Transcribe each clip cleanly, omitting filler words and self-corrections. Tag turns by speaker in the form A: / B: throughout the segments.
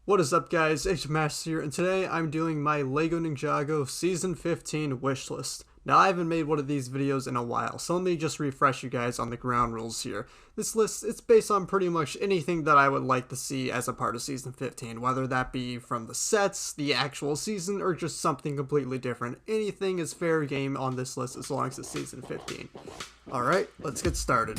A: What is up, guys? Hfmasters here, and today I'm doing my LEGO Ninjago Season 15 wishlist. Now, I haven't made one of these videos in a while, so let me just refresh you guys on the ground rules here. This list, it's based on pretty much anything that I would like to see as a part of Season 15, whether that be from the sets, the actual season, or just something completely different. Anything is fair game on this list as long as it's Season 15. Alright, let's get started.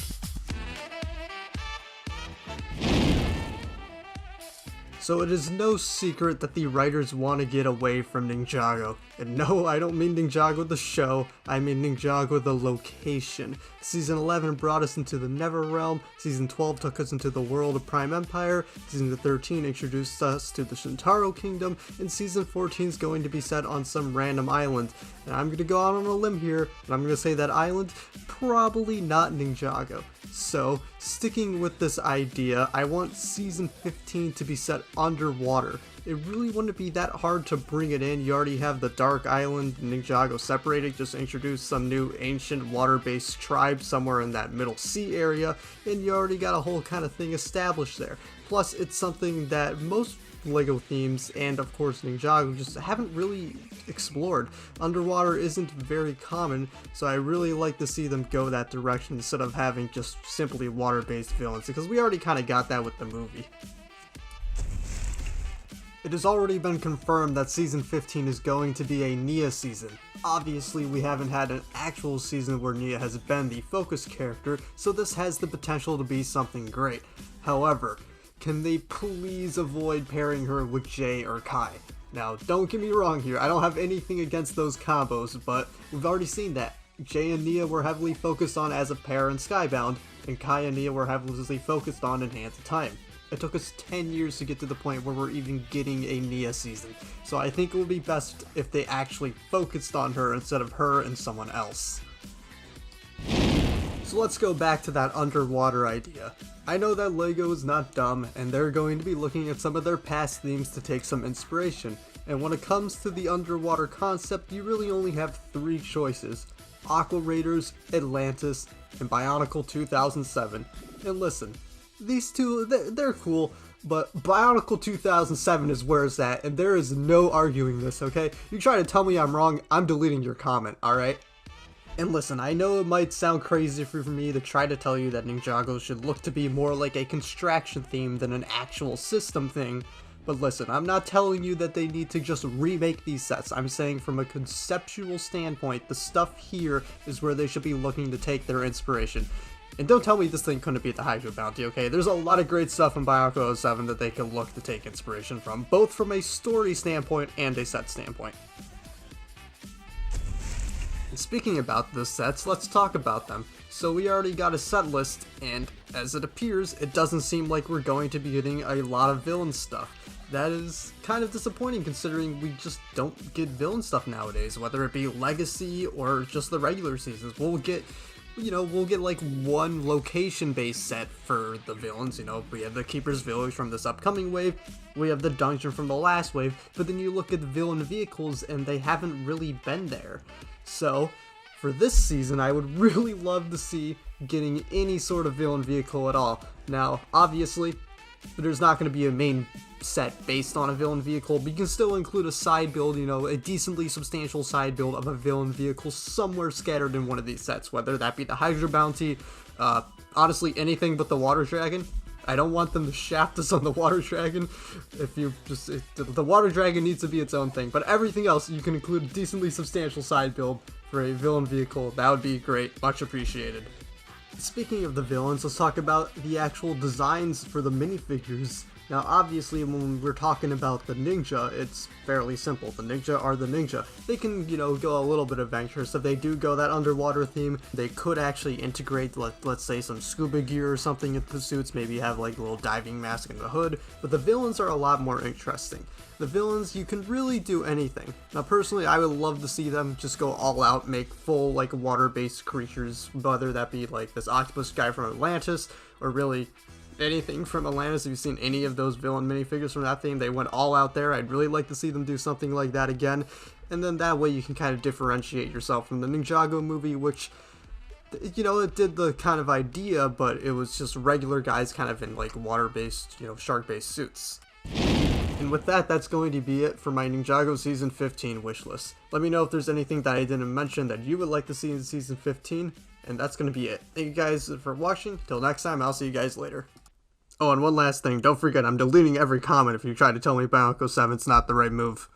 A: So it is no secret that the writers want to get away from Ninjago. And no, I don't mean Ninjago the show, I mean Ninjago the location. Season 11 brought us into the Never Realm, Season 12 took us into the world of Prime Empire, Season 13 introduced us to the Shintaro Kingdom, and Season 14 is going to be set on some random island. And I'm going to go out on a limb here, and I'm going to say that island, probably not Ninjago. So, sticking with this idea, I want Season 15 to be set underwater. It really wouldn't be that hard to bring it in. You already have the Dark Island and Ninjago separated, just introduce some new ancient water-based tribe somewhere in that middle sea area, and you already got a whole kind of thing established there. Plus, it's something that most LEGO themes and of course Ninjago just haven't really explored. Underwater isn't very common, so I really like to see them go that direction instead of having just simply water-based villains, because we already kind of got that with the movie. It has already been confirmed that Season 15 is going to be a Nia season. Obviously, we haven't had an actual season where Nia has been the focus character, so this has the potential to be something great. However, can they please avoid pairing her with Jay or Kai? Now, don't get me wrong here, I don't have anything against those combos, but we've already seen that. Jay and Nia were heavily focused on as a pair in Skybound, and Kai and Nia were heavily focused on in Hands of Time. It took us 10 years to get to the point where we're even getting a Nia season, so I think it would be best if they actually focused on her instead of her and someone else. So let's go back to that underwater idea. I know that LEGO is not dumb, and they're going to be looking at some of their past themes to take some inspiration, and when it comes to the underwater concept, you really only have three choices: Aqua Raiders, Atlantis, and Bionicle 2007. And listen, these two, they're cool, but Bionicle 2007 is where it's at, and there is no arguing this, okay? You try to tell me I'm wrong, I'm deleting your comment, alright? And listen, I know it might sound crazy for me to try to tell you that Ninjago should look to be more like a construction theme than an actual system thing, but listen, I'm not telling you that they need to just remake these sets. I'm saying from a conceptual standpoint, the stuff here is where they should be looking to take their inspiration. And don't tell me this thing couldn't be the Hydro Bounty, okay? There's a lot of great stuff in Bionicle 07 that they could look to take inspiration from, both from a story standpoint and a set standpoint. And speaking about the sets, let's talk about them. So we already got a set list, and as it appears, it doesn't seem like we're going to be getting a lot of villain stuff. That is kind of disappointing considering we just don't get villain stuff nowadays, whether it be Legacy or just the regular seasons. We'll get like one location-based set for the villains. We have the Keeper's Village from this upcoming wave, we have the dungeon from the last wave, but then you look at the villain vehicles and they haven't really been there. So, for this season, I would really love to see getting any sort of villain vehicle at all. Now, obviously, there's not going to be a main set based on a villain vehicle, but you can still include a side build, a decently substantial side build of a villain vehicle somewhere scattered in one of these sets, whether that be the Hydro Bounty, honestly anything but the Water Dragon. I don't want them to shaft us on the Water Dragon. The Water Dragon needs to be its own thing, but everything else you can include a decently substantial side build for a villain vehicle. That would be great, much appreciated. Speaking of the villains, let's talk about the actual designs for the minifigures. Now, obviously, when we're talking about the ninja, it's fairly simple. The ninja are the ninja. They can, go a little bit adventurous. If they do go that underwater theme, they could actually integrate, let's say, some scuba gear or something into the suits, maybe have like a little diving mask and a hood. But the villains are a lot more interesting. The villains, you can really do anything. Now, personally, I would love to see them just go all out, make full, like, water-based creatures, whether that be, like, this octopus guy from Atlantis, or really anything from Atlantis. If you've seen any of those villain minifigures from that theme, they went all out there. I'd really like to see them do something like that again, and then that way you can kind of differentiate yourself from the Ninjago movie, which, it did the kind of idea, but it was just regular guys kind of in, like, water-based, shark-based suits. And with that, that's going to be it for my Ninjago Season 15 wishlist. Let me know if there's anything that I didn't mention that you would like to see in Season 15, and that's going to be it. Thank you guys for watching. Till next time, I'll see you guys later. Oh, and one last thing, don't forget, I'm deleting every comment if you try to tell me Bionicle 7's not the right move.